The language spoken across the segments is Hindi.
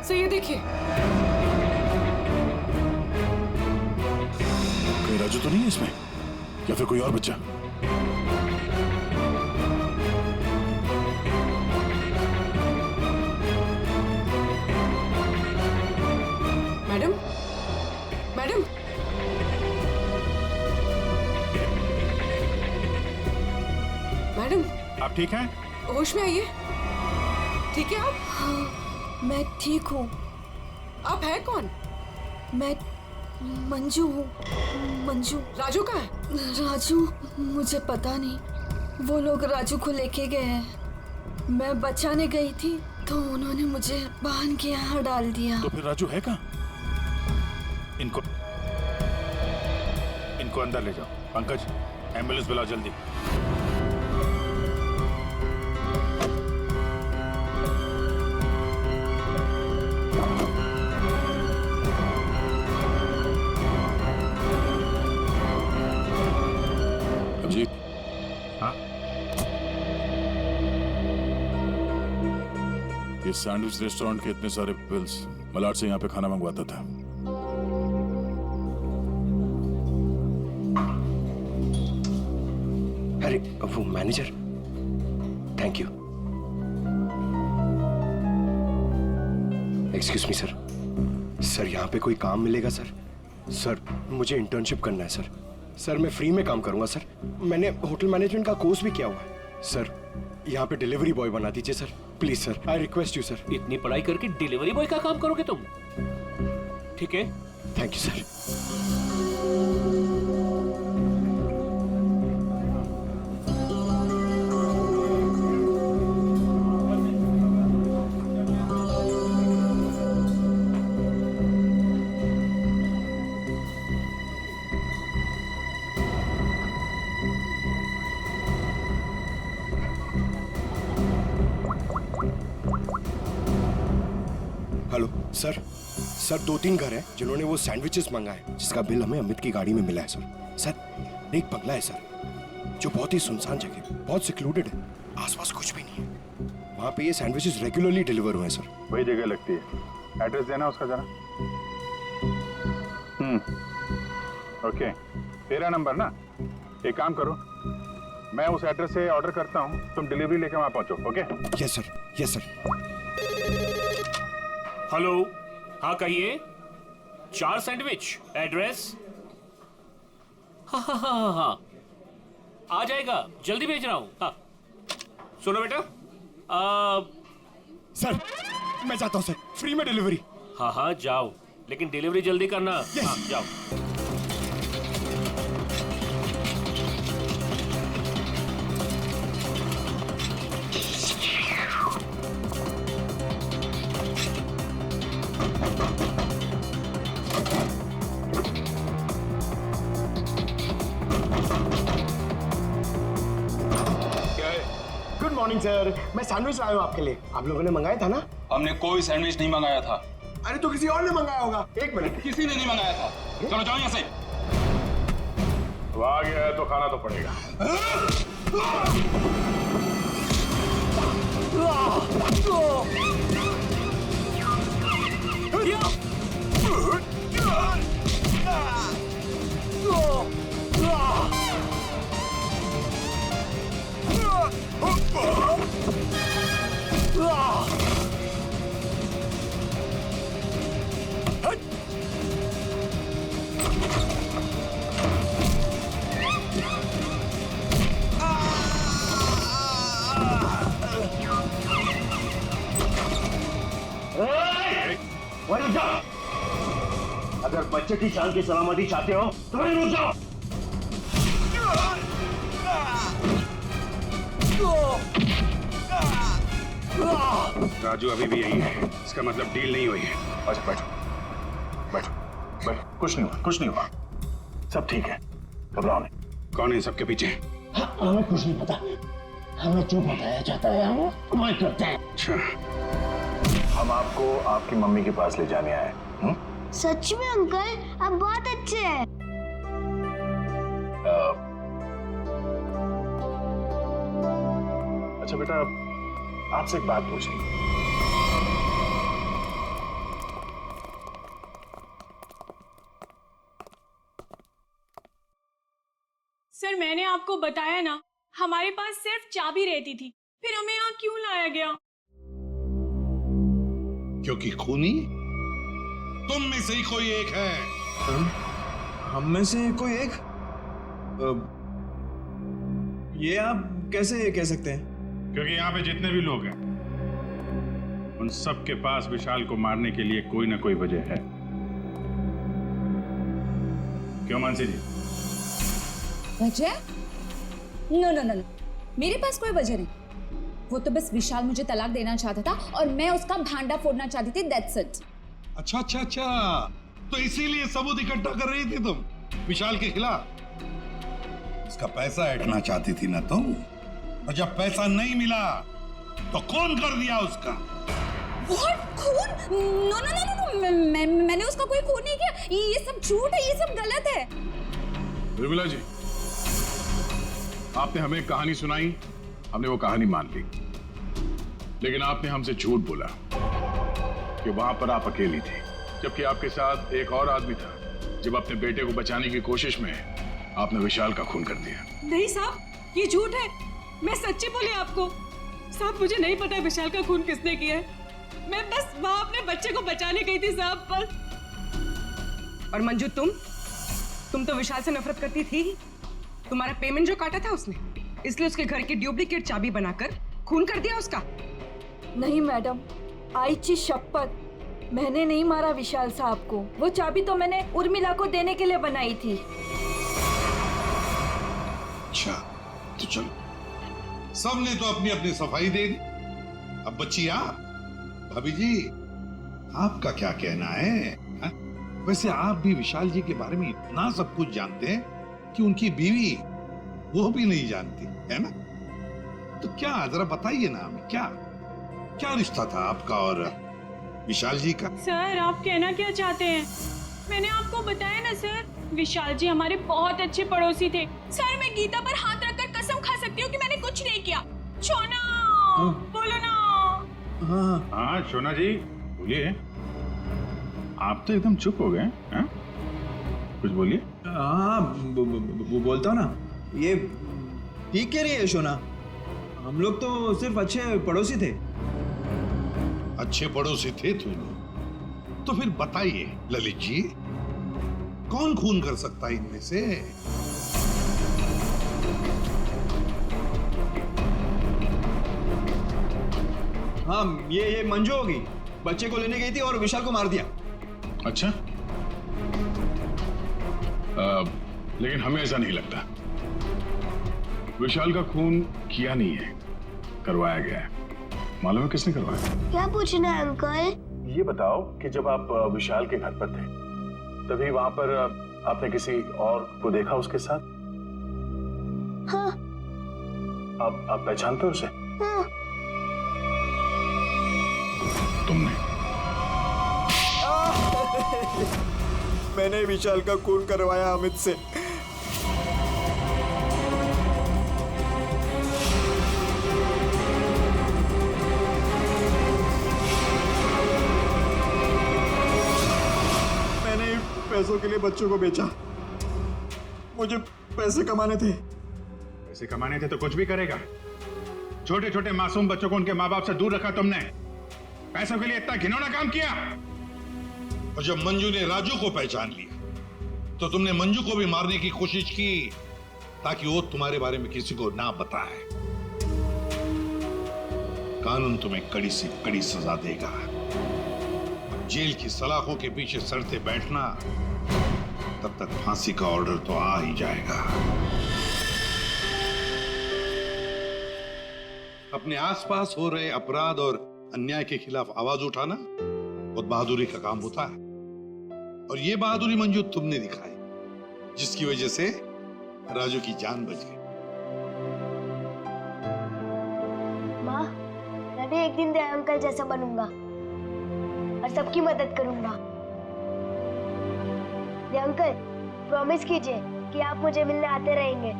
से ये देखिए। कहीं राजू तो नहीं है इसमें, या फिर कोई और बच्चा? मैडम, मैडम, मैडम, आप ठीक हैं? होश में आइए। ठीक है आप? हाँ, मैं ठीक हूँ। आप है कौन? मैं मंजू हूँ। मंजू। राजू का है? राजू मुझे पता नहीं, वो लोग राजू को लेके गए हैं। मैं बचाने गई थी तो उन्होंने मुझे बांध के यहाँ डाल दिया। तो फिर राजू है कहाँ? इनको अंदर ले जाओ। पंकज, एम्बुलेंस बुलाओ जल्दी। अजीत, हाँ? ये सैंडविच रेस्टोरेंट के इतने सारे बिल्स मलाड से यहाँ पे खाना मंगवाता था। अरे वो manager, thank you. Excuse me sir, sir यहाँ पे कोई काम मिलेगा सर? सर मुझे इंटर्नशिप करना है सर। सर मैं फ्री में काम करूंगा सर, मैंने होटल मैनेजमेंट का कोर्स भी किया हुआ है सर। यहाँ पे डिलीवरी बॉय बना दीजिए sir, please sir, I request you sir. इतनी पढ़ाई करके डिलीवरी बॉय का काम करोगे तुम? ठीक है, thank you sir. Hello sir, sir 2-3 घर हैं जिन्होंने वो सैंडविचेस मंगाए, जिसका बिल हमें अमित की गाड़ी में मिला है सर। सर एक बंगला है सर, जो बहुत ही सुनसान जगह, बहुत सिक्लूडेड है, आसपास कुछ भी नहीं है। वहाँ पे ये सैंडविचेस रेगुलरली डिलीवर हुए हैं सर। वही जगह लगती है, एड्रेस देना उसका जरा। ओके, तेरा नंबर ना? एक काम करो, मैं उस एड्रेस से ऑर्डर करता हूँ, तुम डिलीवरी लेके वहाँ पहुँचो। Okay? Yes sir, yes sir. Hello, हाँ कहिए। 4 सैंडविच, एड्रेस? हाँ हाँ हाँ हाँ, आ जाएगा, जल्दी भेज रहा हूँ। हाँ सुनो बेटा, सर मैं जाता हूँ सर, फ्री में डिलीवरी। हाँ हाँ जाओ, लेकिन डिलीवरी जल्दी करना। हाँ जाओ। गुड मॉर्निंग सर, मैं सैंडविच लाया हूँ आपके लिए। आप लोगों ने मंगाया था ना? हमने कोई सैंडविच नहीं मंगाया था। अरे तो किसी और ने मंगाया होगा। एक मिनट, किसी ने नहीं मंगाया था। चलो जाओ यहाँ से। तो आ गया है तो खाना तो पड़ेगा। रुक जाओ। अगर बच्चे की जान की सलामती चाहते हो तो वहीं रुक जाओ। राजू अभी भी यही है, इसका मतलब डील नहीं हुई है। अच्छा बैठो बैठो बैठो, कुछ नहीं हुआ, कुछ नहीं हुआ, सब ठीक है, घबराओ नहीं। कौन है सबके पीछे? हमें कुछ नहीं पता, हमें जो बताया जाता है हम वही करते हैं। अच्छा, हम आपको आपकी मम्मी के पास ले जाने आए। सच में अंकल, आप बहुत अच्छे हैं। अच्छा बेटा, आपसे एक बात पूछनी। सर मैंने आपको बताया ना, हमारे पास सिर्फ चाबी रहती थी, फिर हमें यहाँ क्यों लाया गया? क्योंकि खूनी तुम में से ही कोई एक है। हम में से कोई एक? ये आप कैसे कह सकते हैं? क्योंकि यहाँ पे जितने भी लोग हैं उन सब के पास विशाल को मारने के लिए कोई ना कोई वजह है। क्यों मानसी जी? वजह? नो नो नो, मेरे पास कोई वजह नहीं। वो तो बस विशाल मुझे तलाक देना चाहता था और मैं उसका भांडा फोड़ना चाहती थी, दैट्स इट। अच्छा अच्छा अच्छा, तो इसीलिए सबूत इकट्ठा कर रही थी तुम विशाल के खिलाफ? उसका पैसा ऐंठना चाहती थी ना तुम, और जब पैसा नहीं मिला तो खून कर दिया उसका। What? खून? नो नो नो नो, मैंने उसका कोई खून नहीं किया। ये सब झूठ है, ये सब गलत है। बिरबला जी, आपने हमें कहानी सुनाई, हमने वो कहानी मान ली, लेकिन आपने हमसे झूठ बोला कि वहां पर आप अकेली थी, जबकि आपके साथ एक और आदमी था। जब अपने बेटे को बचाने की कोशिश में आपने विशाल का खून कर दिया। नहीं साहब, ये झूठ है। मैं सच्ची बोली आपको। साहब मुझे नहीं पता विशाल का खून किसने किया है। मैं बस वहां अपने बच्चे को बचाने गई थी साहब, बस। और मंजू, तुम तो विशाल से नफरत करती थी ही। तुम्हारा पेमेंट जो काटा था उसने, इसलिए उसके घर की डुप्लीकेट चाबी बनाकर खून कर दिया उसका। नहीं मैडम, आईची शपथ, मैंने नहीं मारा विशाल साहब को। वो चाबी तो मैंने उर्मिला को देने के लिए बनाई थी। अच्छा, तो चलो, सबने तो अपनी अपनी सफाई दे दी। अब बच्ची आप, भाभी जी, आपका क्या कहना है? हा? वैसे आप भी विशाल जी के बारे में इतना सब कुछ जानते हैं कि उनकी बीवी वो भी नहीं जानती है ना? तो क्या, जरा बताइए ना हमें, क्या रिश्ता था आपका और विशाल जी का? सर आप कहना क्या चाहते हैं? मैंने आपको बताया ना सर, विशाल जी हमारे बहुत अच्छे पड़ोसी थे। सर मैं गीता पर हाथ रखकर कसम खा सकती हूँ कि मैंने कुछ नहीं किया। शोना, बोलो ना। हाँ शोना जी बोलिए। आप तो एकदम चुप हो गए। कुछ बोलिए। हाँ बोलता हूँ ना, ये ठीक कह रही है शोना। हम लोग तो सिर्फ अच्छे पड़ोसी थे। अच्छे पड़ोसी थे तुम? तो फिर बताइए ललित जी, कौन खून कर सकता है इनमें से? हाँ ये मंजू होगी, बच्चे को लेने गई थी और विशाल को मार दिया। अच्छा, लेकिन हमें ऐसा नहीं लगता। विशाल का खून किया नहीं है, करवाया गया है। मालूम है किसने करवाया? क्या पूछना है अंकल? ये बताओ कि जब आप विशाल के घर पर थे, तभी वहां पर आपने किसी और को देखा उसके साथ? हाँ। आप पहचानते हो उसे? हाँ। तुमने? मैंने विशाल का खून करवाया अमित से। मैंने पैसों के लिए बच्चों को बेचा। मुझे पैसे कमाने थे। पैसे कमाने थे तो कुछ भी करेगा। छोटे छोटे मासूम बच्चों को उनके माँ बाप से दूर रखा तुमने। पैसों के लिए इतना घिनौना काम किया। और जब मंजू ने राजू को पहचान लिया तो तुमने मंजू को भी मारने की कोशिश की ताकि वो तुम्हारे बारे में किसी को ना बताए। कानून तुम्हें कड़ी से कड़ी सजा देगा। जेल की सलाखों के पीछे सड़ते बैठना, तब तक फांसी का ऑर्डर तो आ ही जाएगा। अपने आसपास हो रहे अपराध और अन्याय के खिलाफ आवाज उठाना बहुत बहादुरी का काम होता है, और ये बहादुरी मंजू तुमने दिखाई, जिसकी वजह से राजू की जान बच गई। माँ, मैं भी एक दिन दया अंकल जैसा बनूंगा और सबकी मदद करूंगा। दया अंकल, प्रॉमिस कीजिए कि आप मुझे मिलने आते रहेंगे।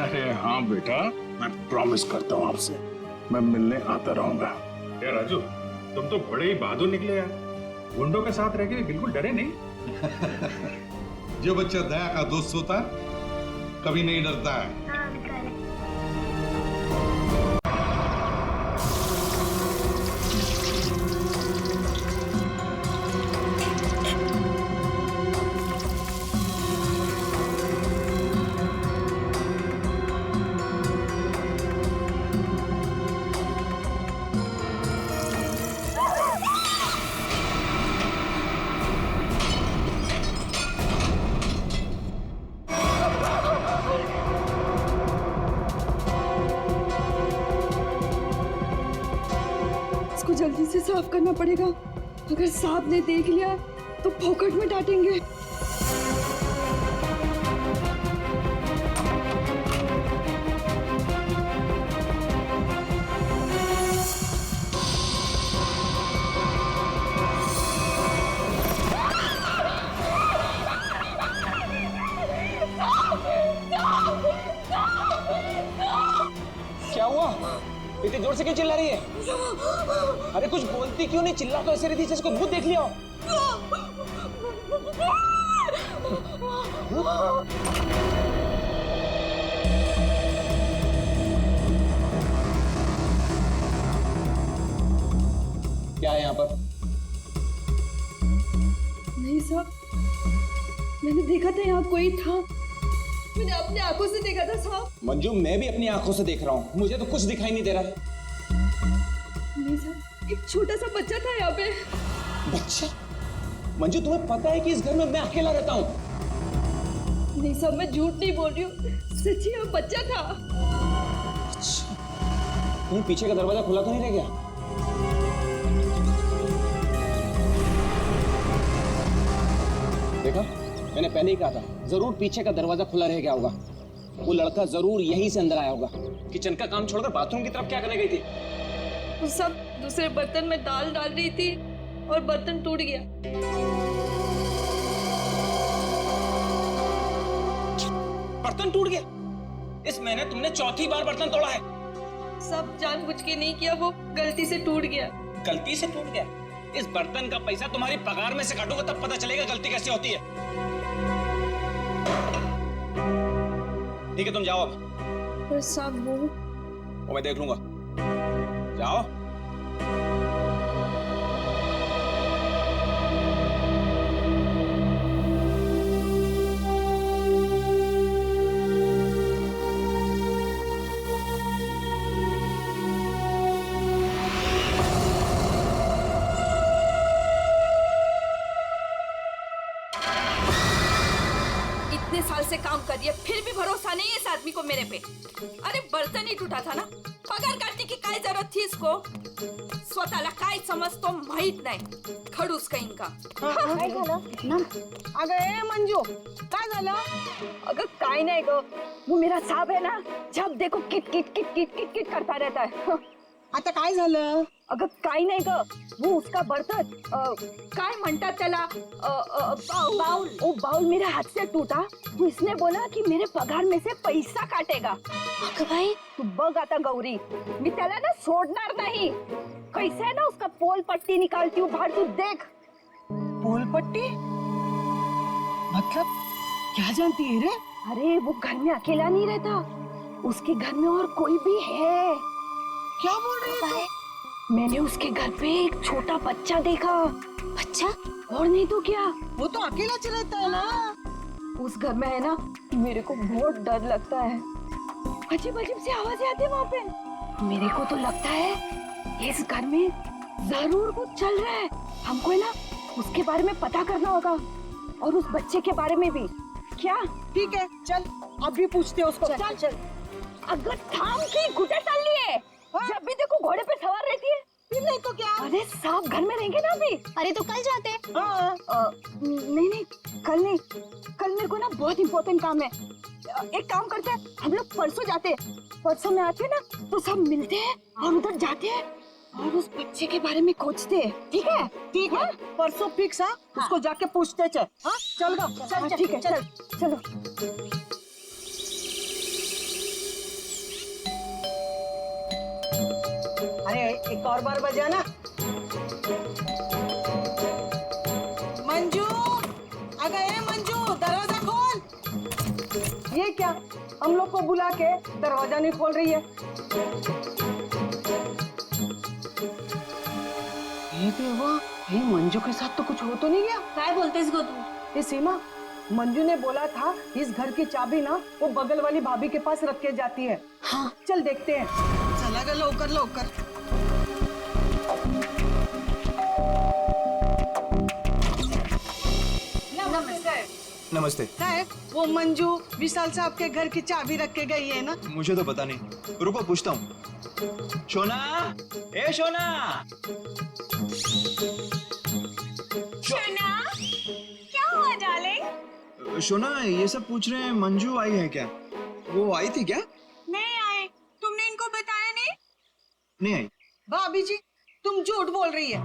अरे हाँ बेटा, मैं प्रॉमिस करता हूँ आपसे, मैं मिलने आता रहूंगा। क्या राजू, तुम तो बड़े ही बहादुर निकले यार। गुंडों के साथ रह के बिल्कुल डरे नहीं। जो बच्चा दया का दोस्त होता है कभी नहीं डरता है। हाँ अंकल। इसको जल्दी से साफ करना पड़ेगा। अगर साहब ने देख लिया तो फोकट में डांटेंगे। क्या हुआ? इतनी जोर से क्यों चिल्ला रही है? अरे कुछ बोलती क्यों नहीं? चिल्ला तो ऐसे रही थी जिसको भूत देख लिया हो। क्या है यहाँ पर? नहीं साहब, मैंने देखा था यहाँ कोई था। मैंने अपनी आंखों से देखा था साहब। मंजू, मैं भी अपनी आंखों से देख रहा हूँ, मुझे तो कुछ दिखाई नहीं दे रहा है। नहीं साहब, एक छोटा सा बच्चा था यहाँ पे। बच्चा? मंजू, तुम्हें पता है कि इस घर में मैं अकेला रहता हूँ? नहीं साहब, मैं झूठ नहीं बोल रही हूँ, सच्ची यहाँ बच्चा था। अच्छा, कहीं पीछे का दरवाजा खुला तो नहीं रह गया? देखा, मैंने पहले ही कहा था, जरूर पीछे का दरवाजा खुला रह गया होगा। वो लड़का जरूर यहीं से अंदर आया होगा। किचन का काम छोड़कर बाथरूम की तरफ क्या करने गई थी? वो सब दूसरे बर्तन में दाल डाल रही थी और बर्तन टूट गया। बर्तन टूट गया? इस महीने तुमने चौथी बार बर्तन तोड़ा है। सब जानबूझ के नहीं किया, वो गलती से टूट गया। गलती से टूट गया? इस बर्तन का पैसा तुम्हारी पगार में से काटूंगा तब पता चलेगा गलती कैसे होती है। ठीक है, तुम जाओ अब। पर साहब वो मैं देख लूंगा। जाओ। इतने साल से काम कर रही है, फिर भी भरोसा नहीं है इस आदमी को मेरे पे। अरे बर्तन ही टूटा था ना, पगार काटने की काय जरूरत थी इसको? स्वतःला काय समजतो माहित नाही, खडूस का इनका। काय झालं? अगं ए मंजू, काय झालं? अगं काय नाही ग, वो मेरा साहब है ना, जब देखो kit kit kit kit kit kit करता रहता है। आता काय झालं? अगं काय नाही ग, वो उसका बर्तन काय म्हणतात त्याला, बाउल, वो बाउल मेरे हाथ से टूटा तो इसने बोला कि मेरे पगार में से पैसा काटेगा। अगं भाई तू बघ आता गौरी, मी त्याला ना सोडणार नहीं। कैसे है ना उसका पोल पट्टी निकालती हूँ बाहर, तू देख। पोल पट्टी? मतलब क्या जानती है रे? अरे वो घर में अकेला नहीं रहता, उसके घर में और कोई भी है। क्या बोल रही है? मैंने उसके घर पे एक छोटा बच्चा देखा। बच्चा? और नहीं तो क्या, वो तो अकेला रहता है ना। उस घर में है ना, मेरे को बहुत डर लगता है। अजीब अजीब सी आवाजें आती है वहाँ पे। मेरे को तो लगता है इस घर में जरूर कुछ चल रहा है। हमको है ना उसके बारे में पता करना होगा, और उस बच्चे के बारे में भी। क्या? ठीक है, चल अभी पूछते हैं उसको। चल चल। अगर थाम की घुटे चल लिए, जब भी देखो घोड़े पे सवार रहती है। फिर नहीं तो क्या? अरे साहब घर में रहेंगे ना अभी। अरे तो कल जाते हैं। नहीं नहीं, कल नहीं, कल मेरे को ना बहुत इम्पोर्टेंट काम है। एक काम करते हैं, हम लोग परसों जाते हैं। परसों में आते हैं ना तो सब मिलते हैं और उधर जाते हैं और उस बच्चे के बारे में खोजते हैं। ठीक है? ठीक है, परसों फिक्स है। उसको जाके पूछते चल। हाँ चल गा, चल ठीक है, चल चलो। अरे एक और बार बजाना। मंजू, अगं ए मंजू, दरवाजा हम लोग को बुला के दरवाजा नहीं खोल रही है। ये देवा, ये मंजू के साथ तो कुछ हो तो नहीं गया? क्या बोलते इसको तू? ये सीमा, मंजू ने बोला था इस घर की चाबी ना वो बगल वाली भाभी के पास रख के जाती है। हाँ, चल देखते हैं। चला गया, लौकर लौकर। नमस्ते। साहब, वो मंजू विशाल साहब के घर की चाबी रख के गई है ना? मुझे तो पता नहीं, रुको पूछता हूँ। शोना, ए शोना। शोना, क्या हुआ डार्लिंग? शोना, ये सब पूछ रहे हैं मंजू आई है क्या? वो आई थी क्या? नहीं आए। तुमने इनको बताया नहीं? नहीं आई। भाभी जी, तुम झूठ बोल रही है।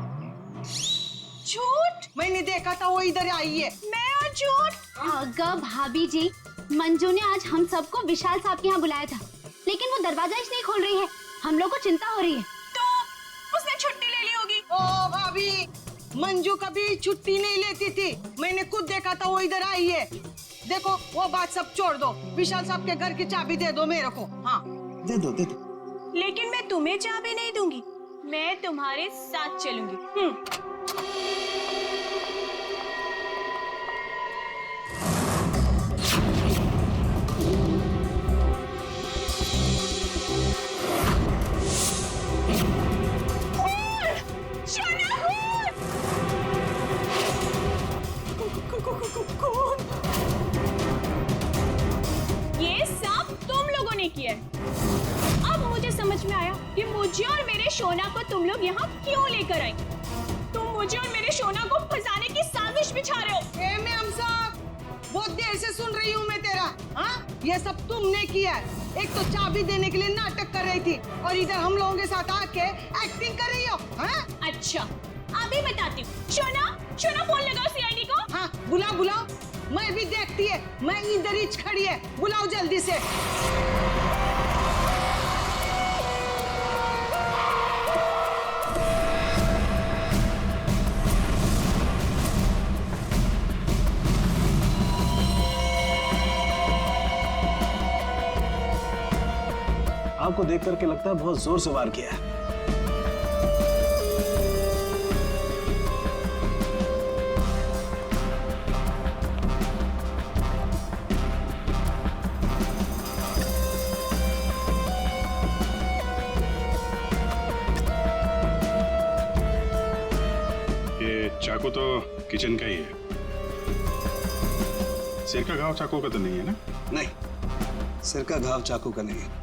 झूठ? मैंने देखा था वो इधर आई है। मैं और झूठ? अगर भाभी जी, मंजू ने आज हम सबको विशाल साहब के यहाँ बुलाया था, लेकिन वो दरवाजा ही नहीं खोल रही है। हम लोग को चिंता हो रही है। तो उसने छुट्टी ले ली होगी। ओ भाभी, मंजू कभी छुट्टी नहीं लेती थी। मैंने खुद देखा था वो इधर आई है। देखो, वो बात सब छोड़ दो, विशाल साहब के घर की चाबी दे दो मेरे को। हाँ, दे दो दे दो। लेकिन मैं तुम्हें चाबी नहीं दूंगी, मैं तुम्हारे साथ चलूंगी। ये सब तुम लोगों ने किया है। अब मुझे समझ में आया कि मुझे और मेरे शोना को तुम लोग यहाँ क्यों लेकर आए। तुम मुझे और मेरे शोना को फंसाने की साजिश बिछा रहे हो। ए मैम साहब, बहुत देर से सुन रही हूँ मैं तेरा। हाँ, ये सब तुमने किया है। एक तो चाबी देने के लिए नाटक कर रही थी और इधर हम लोगों के साथ आके एक्टिंग कर रही हो। हाँ? अच्छा, अभी बताती हूँ। शोना, शोना फोन लगाओ सीआईडी को। हाँ, बुलाओ बुलाओ, मैं भी देखती है। मैं इधर ही खड़ी है, बुलाओ जल्दी से। आपको देख करके लगता है बहुत जोर से वार किया है। ये चाकू तो किचन का ही है। सिर का घाव चाकू का तो नहीं है ना? नहीं, सिर का घाव चाकू का नहीं है।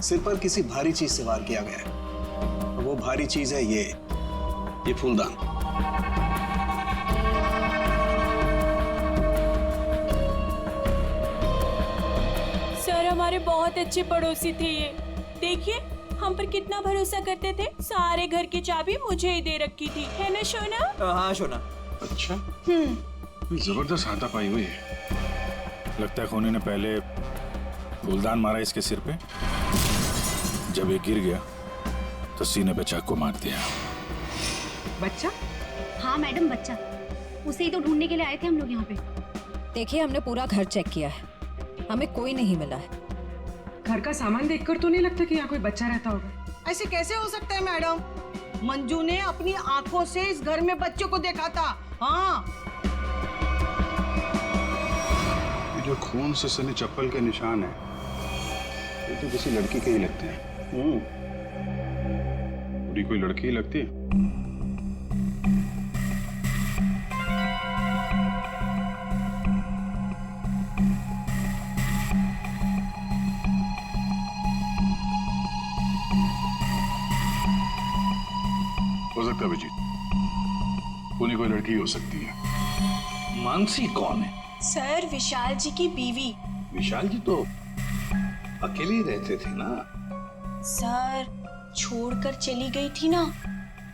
सिर पर किसी भारी चीज से वार किया गया है। और वो भारी चीज है ये फूलदान। सर, हमारे बहुत अच्छे पड़ोसी थे ये। देखिए, हम पर कितना भरोसा करते थे। सारे घर की चाबी मुझे ही दे रखी थी, है ना शोना? हाँ शोना। अच्छा, जबरदस्त हाथापाई हुई है। लगता है खोने ने पहले फूलदान मारा इसके सिर पे, जब ये गिर गया तो सीने पे चाकू मार दिया। बच्चा? हाँ मैडम, बच्चा। उसे ही तो ढूंढने के लिए आए थे हम लोग यहाँ पे। देखिए, हमने पूरा घर चेक किया है, हमें कोई नहीं मिला है। घर का सामान देखकर तो नहीं लगता कि यहाँ कोई बच्चा रहता होगा। ऐसे कैसे हो सकता है मैडम? मंजू ने अपनी आंखों से इस घर में बच्चों को देखा था। हाँ, ये जो खून से सने चप्पल के निशान है, ये तो किसी लड़की के ही लगते हैं। पूरी कोई लड़की ही लगती है। हो सकता है अभिजीत, पूरी कोई लड़की हो सकती है। मानसी कौन है? सर, विशाल जी की बीवी। विशाल जी तो अकेले ही रहते थे ना? सर, छोड़कर चली गई थी ना।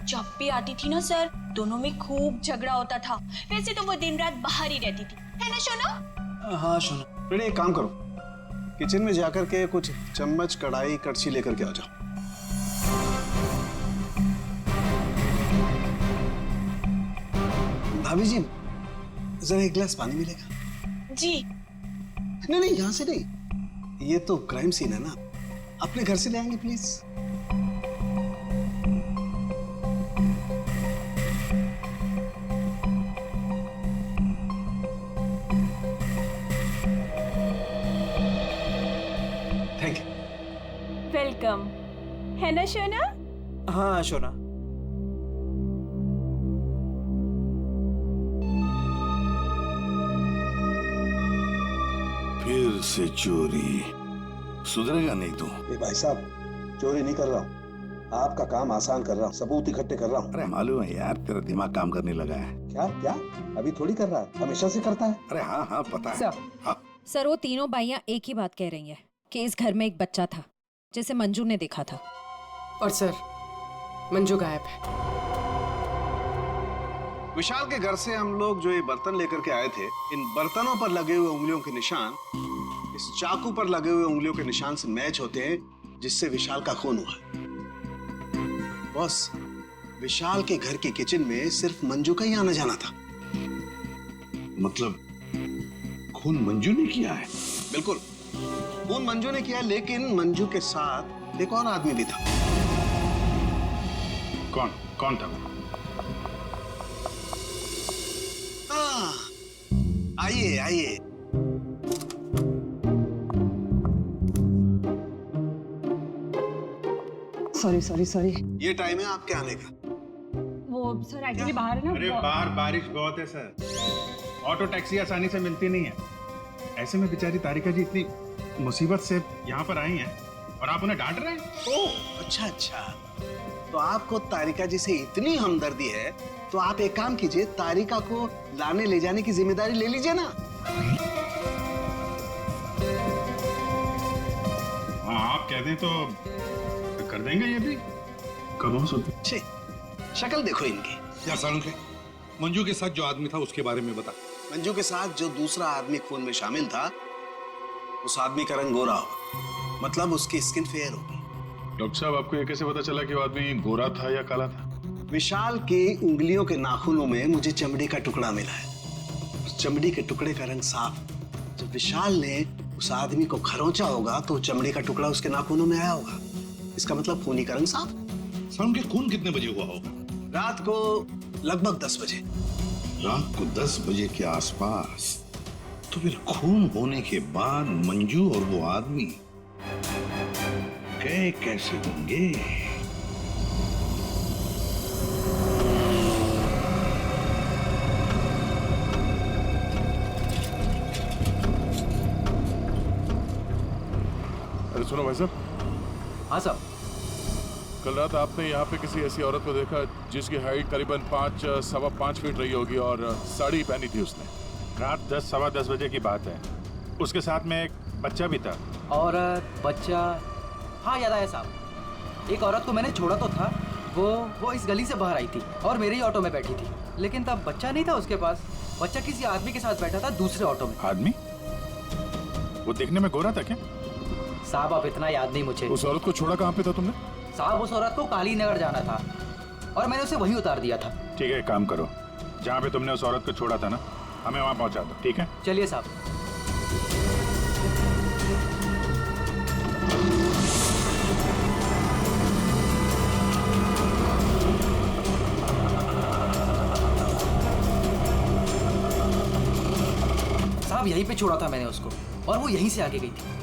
जब भी आती थी ना सर, दोनों में खूब झगड़ा होता था। वैसे तो वो दिन रात बाहर ही रहती थी, है ना शोना? हाँ शोना। बेटे, एक काम करो, किचन में जाकर के कुछ चम्मच, कढ़ाई, कड़छी लेकर के आ जाओ। भाभी जी, जरा एक गिलास पानी मिलेगा? जी। नहीं, यहाँ से नहीं, ये तो क्राइम सीन है ना, अपने घर से ले आएंगे प्लीज। Thank you. वेलकम। है ना शोना? हाँ शोना। फिर से चोरी, सुधरेगा नहीं तू। भाई साहब, चोरी नहीं कर रहा हूँ, आपका काम आसान कर रहा हूँ, सबूत इकट्ठे कर रहा हूँ। अरे मालूम है यार, तेरा दिमाग काम करने लगा है। क्या क्या? अभी थोड़ी कर रहा है, हमेशा से करता है। अरे हाँ हाँ पता है। सर, हाँ। सर वो तीनों बाइयां एक ही बात कह रही हैं कि इस घर में एक बच्चा था जिसे मंजू ने देखा था। और सर, मंजू गायब है। विशाल के घर से हम लोग जो ये बर्तन लेकर के आए थे, इन बर्तनों पर लगे हुए उंगलियों के निशान इस चाकू पर लगे हुए उंगलियों के निशान से मैच होते हैं, जिससे विशाल का खून हुआ। बॉस, विशाल के घर के किचन में सिर्फ मंजू का ही आना जाना था। मतलब खून मंजू ने किया है? बिल्कुल, खून मंजू ने किया, लेकिन मंजू के साथ एक और आदमी भी था। कौन था? आइए आइए। सॉरी। ये टाइम है आपके आने का। वो सर एक्चुअली बाहर है ना। अरे बाहर बारिश बहुत है सर, ऑटो टैक्सी आसानी से मिलती नहीं है। ऐसे में बेचारी तारिका जी इतनी मुसीबत से यहाँ पर आई हैं और आप उन्हें डांट रहे हैं। ओह अच्छा, तो आपको तारिका जी से इतनी हमदर्दी है तो आप एक काम कीजिए, तारिका को लाने ले जाने की जिम्मेदारी ले लीजिए ना। हाँ आप कह दें तो कर देंगे ये भी। कब हो सकते? शक्ल देखो इनकी। क्या सर, उनके मंजू के साथ जो आदमी था उसके बारे में बता। मंजू के साथ जो दूसरा आदमी खून में शामिल था, उस आदमी का रंग गोरा होगा, मतलब उसकी स्किन फेयर होगी। डॉक्टर साहब, आपको ये कैसे पता चला कि वो आदमी गोरा था या काला था? विशाल की उंगलियों के नाखूनों में मुझे चमड़ी का टुकड़ा मिला है। उस चमड़ी के टुकड़े का रंग साफ। जब विशाल ने उस आदमी को खरोंचा होगा तो चमड़ी का टुकड़ा उसके नाखूनों में आया होगा। इसका मतलब खूनी का रंग साफ। सर, उनके खून कितने बजे हुआ होगा? रात को लगभग 10 बजे। रात को 10 बजे के आसपास। तो फिर खून होने के बाद मंजू और वो आदमी गए कैसे होंगे? अरे सुनो भाई साहब। हाँ साहब। कल रात आपने यहाँ पे किसी ऐसी औरत को देखा जिसकी हाइट करीबन 5-5.25 फीट रही होगी और साड़ी पहनी थी उसने। रात 10-10:15 बजे की बात है। उसके साथ में एक बच्चा भी था। औरत, बच्चा, हाँ याद आया साहब। एक औरत को मैंने छोड़ा तो था, वो इस गली से बाहर आई थी और मेरे ही ऑटो में बैठी थी, लेकिन तब बच्चा नहीं था उसके पास। बच्चा किसी आदमी के साथ बैठा था दूसरे ऑटो में। आदमी? वो देखने में गोरा था क्या? साहब अब इतना याद नहीं मुझे। उस औरत को छोड़ा कहाँ पे था तुमने? साहब उस औरत को काली नगर जाना था और मैंने उसे वहीं उतार दिया था। ठीक है, एक काम करो, जहाँ पे तुमने उस औरत को छोड़ा था ना, हमें वहाँ पहुँचा दो। ठीक है, चलिए साहब। साहब यहीं पे छोड़ा था मैंने उसको और वो यहीं से आगे गई थी।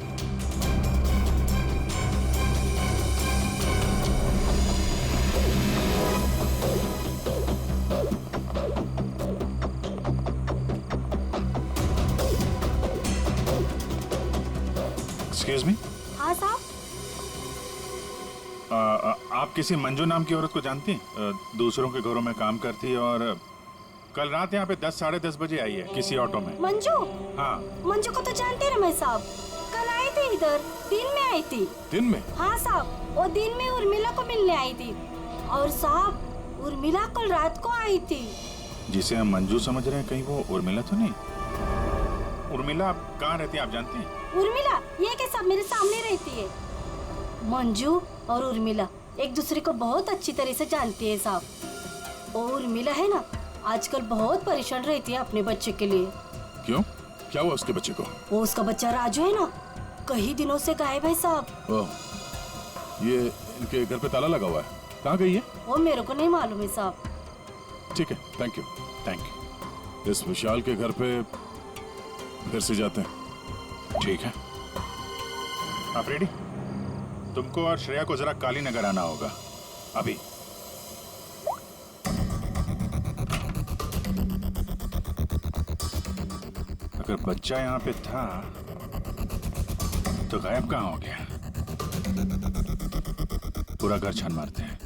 Excuse me. हाँ साहब। आप किसी मंजू नाम की औरत को जानती हैं? दूसरों के घरों में काम करती है और कल रात यहाँ पे 10-10:30 बजे आई है किसी ऑटो में। मंजू? हाँ। मंजू को तो जानते रमेश साहब, कल आई थी इधर, दिन में आई थी। दिन में? हाँ साहब, वो दिन में उर्मिला को मिलने आई थी। और साहब उर्मिला कल रात को आई थी। जिसे हम मंजू समझ रहे हैं, कहीं वो उर्मिला तो नहीं? उर्मिला कहाँ रहती है आप जानती हैं? उर्मिला ये के सब मेरे सामने रहती है। मंजू और उर्मिला एक दूसरे को बहुत अच्छी तरह से जानती है साहब। और उर्मिला है ना, आजकल बहुत परेशान रहती है अपने बच्चे के लिए। क्यों? क्या हुआ उसके बच्चे को? वो उसका बच्चा राजू है ना, कई दिनों से गायब है साहब। ओह, ये इनके घर पे ताला लगा हुआ है। कहाँ गई है? वो मेरे को नहीं मालूम है साहब। ठीक है, थैंक यू, थैंक यू। इस विशाल के घर पे फिर से जाते हैं। ठीक है, आप रेडी? तुमको और श्रेया को जरा काली नगर आना होगा अभी। अगर बच्चा यहाँ पे था तो गायब कहाँ हो गया? पूरा घर छान मारते हैं।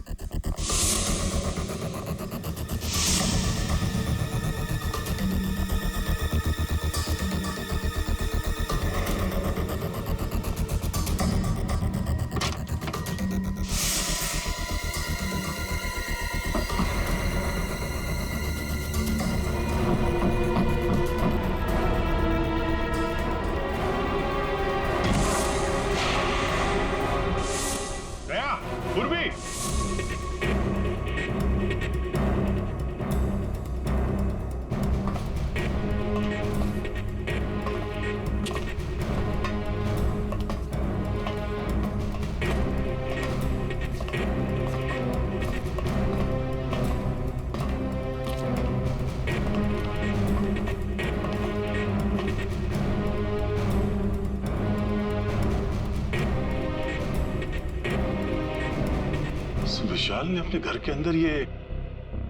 विशाल ने अपने घर के अंदर ये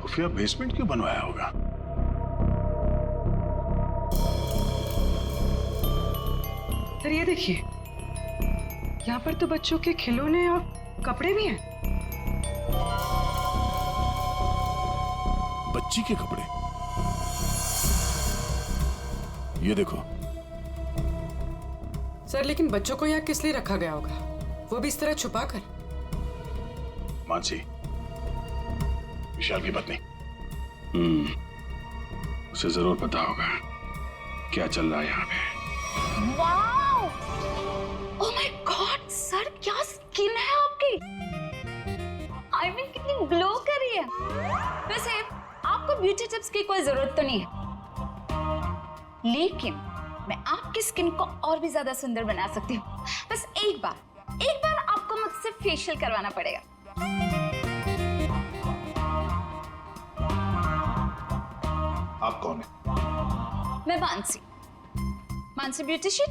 खुफिया बेसमेंट क्यों बनवाया होगा? सर ये देखिए, यहाँ पर तो बच्चों के खिलौने और कपड़े भी हैं। बच्ची के कपड़े? ये देखो। सर लेकिन बच्चों को यहाँ किस लिए रखा गया होगा, वो भी इस तरह छुपा कर? मानसी, विशाल की पत्नी, उसे जरूर पता होगा क्या चल रहा है यहाँ पे। Wow! Oh my God sir, क्या स्किन है आपकी। आई मीन कितनी ग्लो कर रही है। वैसे आपको ब्यूटी टिप्स की कोई जरूरत तो नहीं है, लेकिन मैं आपकी स्किन को और भी ज्यादा सुंदर बना सकती हूँ। बस एक बार आपको मुझसे फेशियल करवाना पड़ेगा। आप कौन है? मैं मानसी ब्यूटिशियन,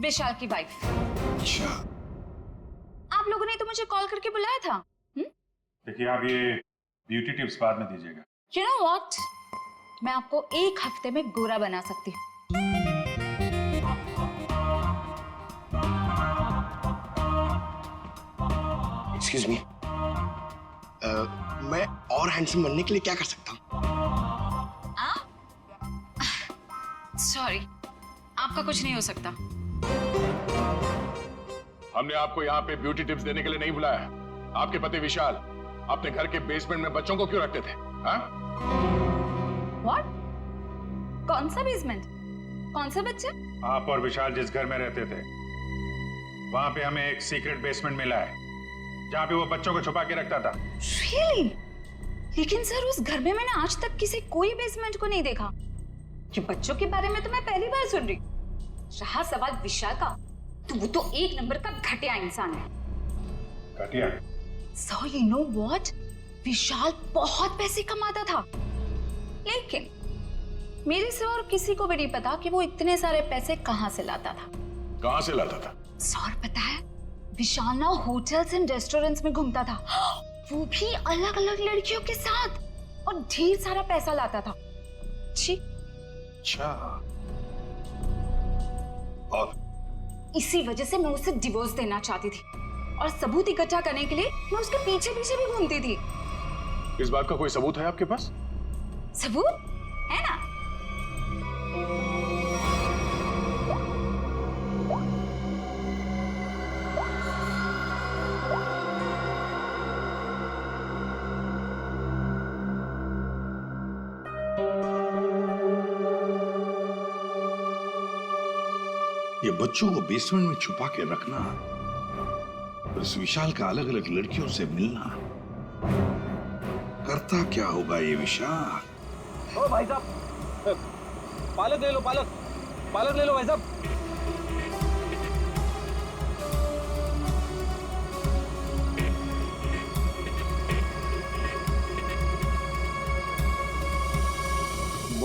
विशाल की वाइफ। अच्छा, आप लोगों ने तो मुझे कॉल करके बुलाया था। देखिए आप ये ब्यूटी टिप्स बाद में दीजिएगा। You know what? मैं आपको एक हफ्ते में गोरा बना सकती हूँ। Excuse me. मैं और हैंडसम बनने के लिए क्या कर सकता हूँ? सॉरी, आपका कुछ नहीं हो सकता। हमने आपको यहाँ पे ब्यूटी टिप्स देने के लिए नहीं बुलाया। आपके पति विशाल अपने घर के बेसमेंट में बच्चों को क्यों रखते थे? What? कौन सा बेसमेंट? कौन सा बच्चा? आप और विशाल जिस घर में रहते थे, वहां पे हमें एक सीक्रेट बेसमेंट मिला है जहाँ पे वो बच्चों को छुपा के रखता था। Really? लेकिन सर उस घर में मैंने आज तक किसी कोई बेसमेंट को नहीं देखा। कि बच्चों के बारे में तो मैं पहली बार सुन रही। रहा सवाल विशाल का, तो वो तो एक नंबर का घटिया इंसान है। घटिया? So you know what? विशाल बहुत पैसे कमाता था, लेकिन मेरे से और किसी को भी नहीं पता कि वो इतने सारे पैसे कहाँ से लाता था। कहाँ से लाता था? सर पता है, विशाल ना होटल्स एंड रेस्टोरेंट्स में घूमता था, वो भी अलग अलग लड़कियों के साथ, और ढेर सारा पैसा लाता था। छी। अच्छा, और इसी वजह से मैं उसे डिवोर्स देना चाहती थी, और सबूत इकट्ठा करने के लिए मैं उसके पीछे पीछे भी घूमती थी। इस बात का कोई सबूत है आपके पास? सबूत है ना? ये बच्चों को बेसमेंट में छुपा के रखना और इस विशाल का अलग अलग लड़कियों से मिलना, करता क्या होगा ये विशाल? ओ भाई साहब, पालक ले लो, पालक ले लो भाई साहब।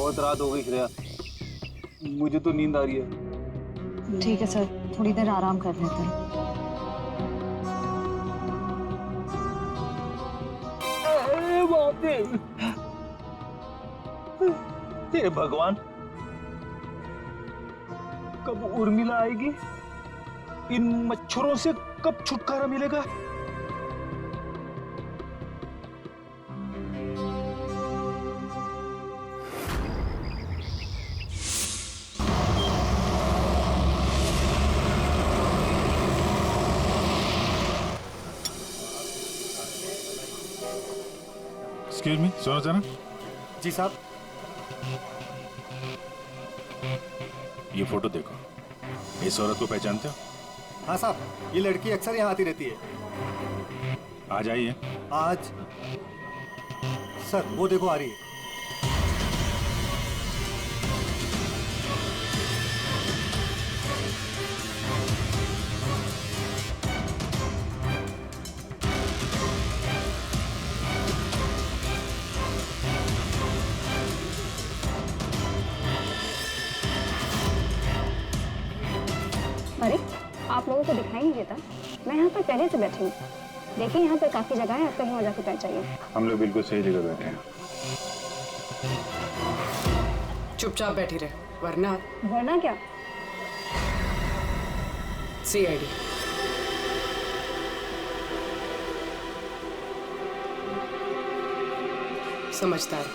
बहुत रात हो गई श्रेया, मुझे तो नींद आ रही है। ठीक है सर, थोड़ी देर आराम कर लेते हैं। हे भगवान, कब उर्मिला आएगी? इन मच्छरों से कब छुटकारा मिलेगा? एक्सक्यूज मी, सुनो जरा। जी साहब। ये फोटो देखो, इस औरत को पहचानते हो? हाँ साहब, ये लड़की अक्सर यहाँ आती रहती है। आज आई है? आज सर वो देखो आ रही है। अरे आप लोगों को दिखाई नहीं देता? मैं यहाँ पर पहले से बैठी हूँ। देखिए यहाँ पर काफी जगह है, आप कहीं और जाकर बैठ जाइए। हम लोग बिल्कुल सही जगह बैठे हैं। चुपचाप बैठी रहे, वरना वरना क्या? CID। समझदार।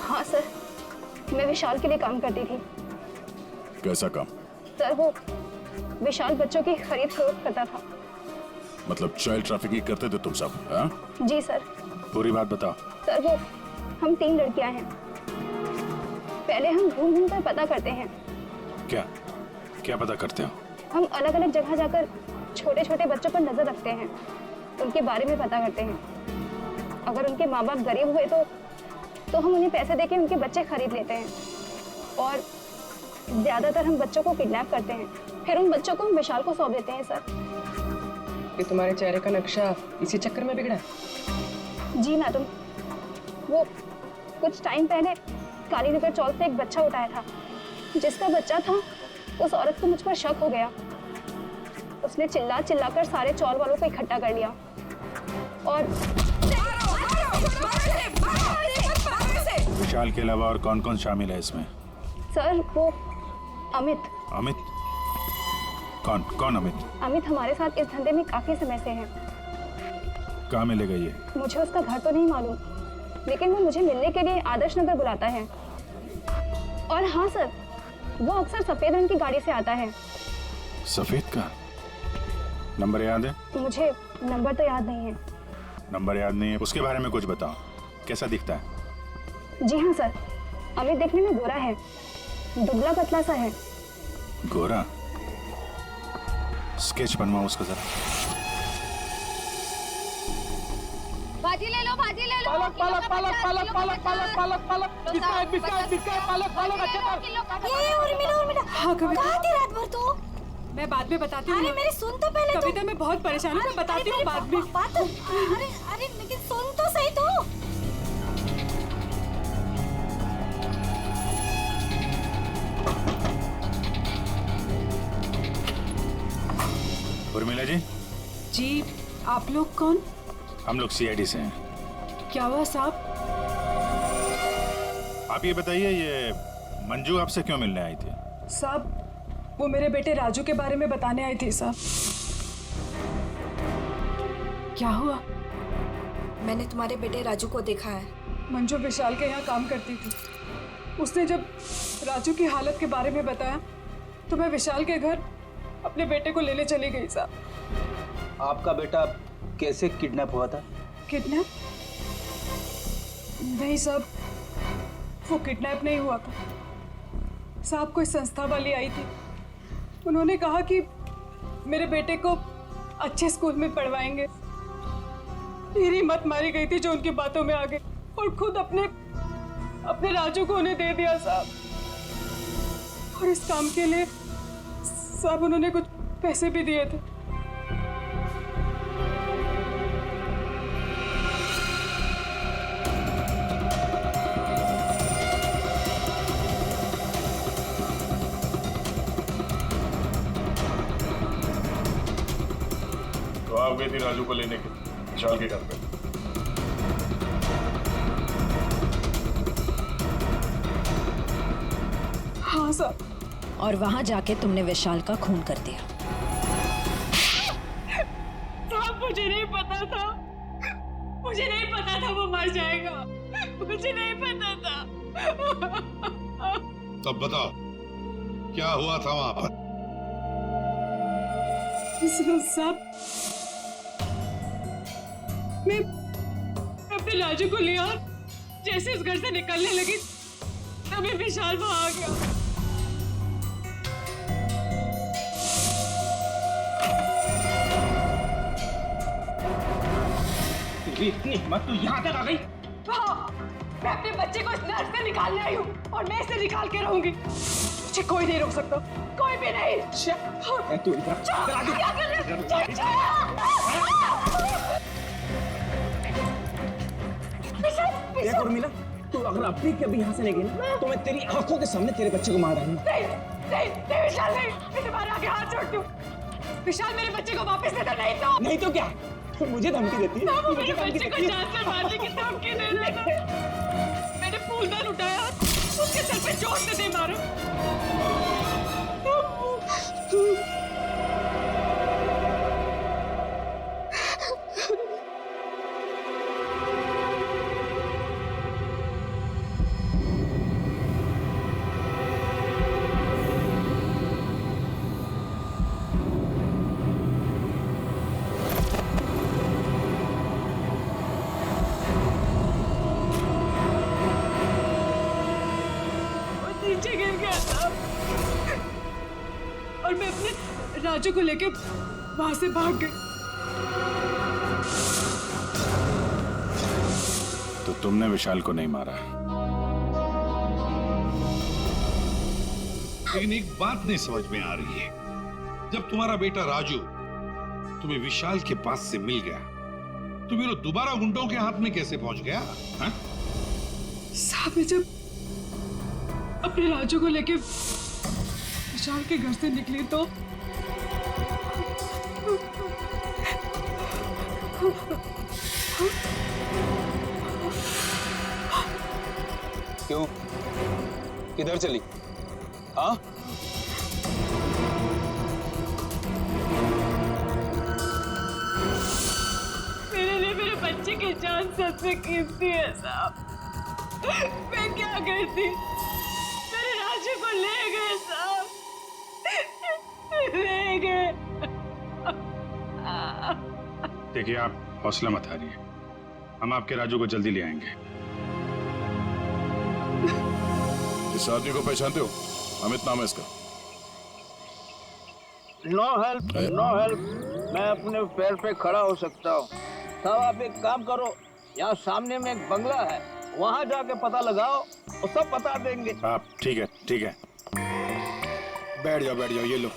हाँ सर, मैं विशाल के लिए काम करती थी। कैसा काम? सर वो विशाल बच्चों की खरीद फरोख्त करता था। मतलब चाइल्ड ट्रैफिकिंग करते थे तुम सब? हाँ? जी सर। पूरी बात बताओ। सर वो हम 3 लड़कियां हैं। पहले हम घूम घूम कर पता करते हैं। क्या क्या पता करते हो? हम अलग अलग जगह जाकर छोटे छोटे बच्चों पर नजर रखते हैं, उनके बारे में पता करते हैं। अगर उनके माँ बाप गरीब हुए तो हम उन्हें पैसे देके उनके बच्चे खरीद लेते हैं। और ज्यादातर हम बच्चों को किडनैप करते हैं, फिर उन बच्चों को हम विशाल को सौंप देते हैं। सर ये तुम्हारे चेहरे का नक्शा इसी चक्कर में बिगड़ा? जी मैडम, वो कुछ टाइम पहले कालीनगर चौक से एक बच्चा उठाया था। जिसका बच्चा था उस औरत को मुझ पर शक हो गया। उसने चिल्ला चिल्लाकर सारे चौल वालों को इकट्ठा कर लिया और विशाल के अलावा और कौन कौन शामिल है इसमें? सर वो अमित। अमित? कौन कौन अमित? अमित हमारे साथ इस धंधे में काफी समय से है। कहाँ मिलेगा ये? मुझे उसका घर तो नहीं मालूम, लेकिन वो मुझे मिलने के लिए आदर्श नगर बुलाता है। और हाँ सर, वो अक्सर सफेद रंग की गाड़ी से आता है। सफेद का? नंबर याद है? मुझे नंबर तो याद नहीं है। नंबर याद नहीं है? उसके बारे में कुछ बताओ, कैसा दिखता है? जी हाँ सर, अमित देखने में गोरा है, दुबला पतला सा है। गोरा? स्केच बनवाओ उसका जरा। भाजी ले लो, भाजी ले लो। पालक पालक पालक पालक पालक पालक पालक पालक बिस्किट बिस्किट बिस्किट पालक पालक अच्छे पर। ये उर्मिला हाँ कविता, कहाँ थी रात भर तू? मैं बाद में बताती हूँ। अरे मेरी सुन तो पहले। कविता मैं बहुत परेशान हूँ, मैं बताती हूँ बाद में। अरे अरे लेकिन सुन तो सही तू। उर्मिला जी। जी, आप लोग कौन? हम लोग CID से हैं। क्या हुआ साहब? आप ये बताइए, ये मंजू आपसे क्यों मिलने आई थी? साहब वो मेरे बेटे राजू के बारे में बताने आई थी साहब। क्या हुआ? मैंने तुम्हारे बेटे राजू को देखा है। मंजू विशाल के यहाँ काम करती थी। उसने जब राजू की हालत के बारे में बताया तो मैं विशाल के घर अपने बेटे को लेने चली गई साहब। आपका बेटा कैसे किडनैप हुआ था? किडनैप? नहीं साहब, वो किडनैप नहीं हुआ था साहब। कोई संस्था वाली आई थी, उन्होंने कहा कि मेरे बेटे को अच्छे स्कूल में पढ़वाएंगे। मेरी मत मारी गई थी जो उनकी बातों में आ गई और खुद अपने राजू को उन्हें दे दिया साहब। और इस काम के लिए साहब उन्होंने कुछ पैसे भी दिए थे। तो आप गई थी राजू को लेने के विशाल के घर पे? हाँ सर। और वहां जाके तुमने विशाल का खून कर दिया। साहब मुझे नहीं पता था, मुझे नहीं पता था वो मर जाएगा, मुझे नहीं पता था। तब बताओ क्या हुआ था वहां पर? साहब मैं अपने राजू को लिया, जैसे उस घर से निकलने लगी तभी विशाल वहां आ गया। इतनी हिम्मत तू यहाँ तक आ गई? हाँ, मैं अपने बच्चे को इस नर्क से निकालने आई हूँ और मैं इसे निकाल के रहूंगी। मुझे कोई नहीं रोक सकता, कोई भी नहीं। तू इधर उर्मिला, तू अगर अभी कभी यहाँ से नहीं गई ना तो मैं तेरी आंखों के सामने तेरे बच्चे को मार डालूंगा। नहीं, नहीं, नहीं विशाल नहीं, मैं तुम्हारे आगे हाथ जोड़ती हूँ। विशाल मेरे बच्चे को वापस दे दो, नहीं तो क्या? तो मुझे धमकी देती है? वो मेरे बच्चे को जान से मारने की धमकी दे रहा था। मैंने फूलदान उठाया, उसके सर पे चोट से दे मारा। नीचे गिर गया था और मैं अपने राजू को लेके वहां से भाग गई। तो तुमने विशाल को नहीं मारा? लेकिन एक बात नहीं समझ में आ रही है, जब तुम्हारा बेटा राजू तुम्हें विशाल के पास से मिल गया तो फिर वो दोबारा गुंडों के हाथ में कैसे पहुंच गया? साहब मैं जब अपने राजू को लेके विशाल के घर से निकली तो क्यों? किधर चली? हाँ? मेरे लिए मेरे बच्चे की जान सबसे कीमती है साहब। मैं क्या करती? मेरे राजू को ले गए साहब, ले गए। देखिए आप हौसला मत हारिए, हम आपके राजू को जल्दी ले आएंगे। इस आदमी को पहचानते हो? अमित नाम है इसका। No help, no help. मैं अपने पैर पे खड़ा हो सकता हूँ। साहब आप एक काम करो, यहाँ सामने में एक बंगला है, वहाँ जाके पता लगाओ, वो सब बता देंगे। आप ठीक है, ठीक है। बैठ जाओ, ये लो।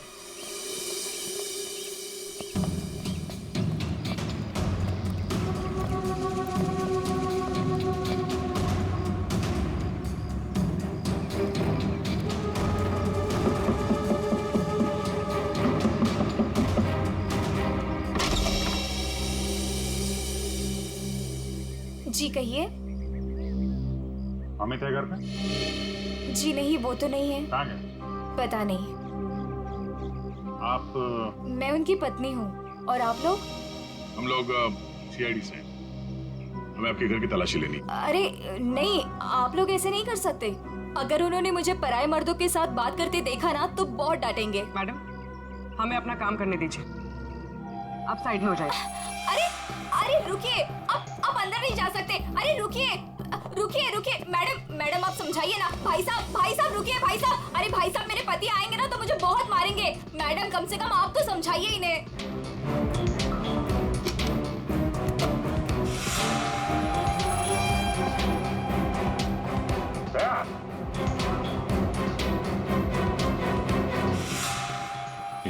जी कहिए। अमित है घर पे? जी नहीं, वो तो नहीं है। कहाँ है? पता नहीं। आप? मैं उनकी पत्नी हूँ। और आप लोग? हम लोग सीआईडी से। हमें आपके घर की तलाशी लेनी। अरे नहीं, आप लोग ऐसे नहीं कर सकते। अगर उन्होंने मुझे पराये मर्दों के साथ बात करते देखा ना तो बहुत डांटेंगे। मैडम, हमें अपना काम करने दीजिए, आप साइड में हो जाइए। अरे अरे रुकिए, आप अंदर नहीं जा सकते। अरे रुकिए, रुकिए रुकिए, मैडम आप समझाइए ना। भाई साहब रुकिए भाई साहब। अरे भाई साहब, मेरे पति आएंगे ना तो मुझे बहुत मारेंगे। मैडम कम से कम आप तो समझाइए इन्हें।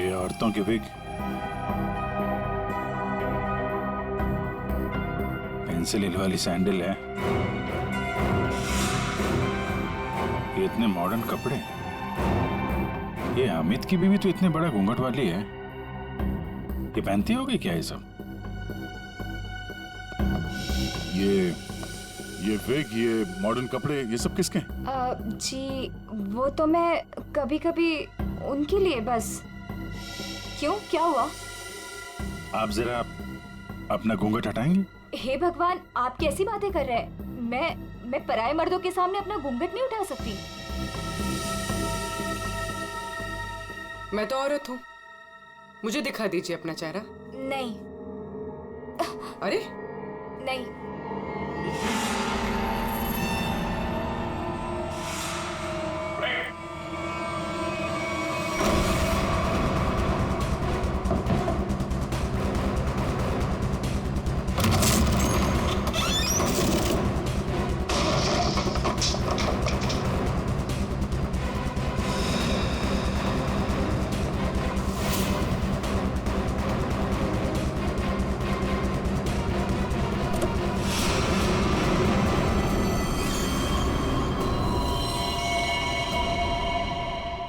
ये औरतों के विग, पेंसिल हिल वाली सैंडल है, ये इतने मॉडर्न कपड़े। ये अमित की बीवी तो इतने बड़ा घूंघट वाली है, ये पहनती होगी क्या ये सब? ये विग, ये मॉडर्न कपड़े, ये सब किसके हैं? जी वो तो मैं कभी कभी उनके लिए बस। क्यों, क्या हुआ? आप जरा अपना घूंघट हटाएंगे? हे भगवान, आप कैसी बातें कर रहे हैं? मैं पराये मर्दों के सामने अपना घूंघट नहीं उठा सकती। मैं तो औरत हूँ, मुझे दिखा दीजिए अपना चेहरा। नहीं। अरे नहीं।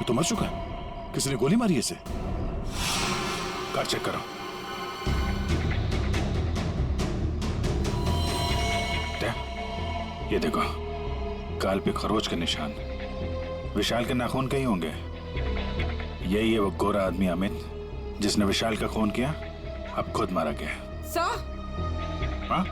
तो मर चुका है, किसी ने गोली मारी है इसे। कार चेक करो। ये देखो, गाल पे खरोच के निशान, विशाल के नाखून कहीं होंगे। यही है वो गोरा आदमी अमित जिसने विशाल का खून किया, अब खुद मारा गया। सर, हाँ?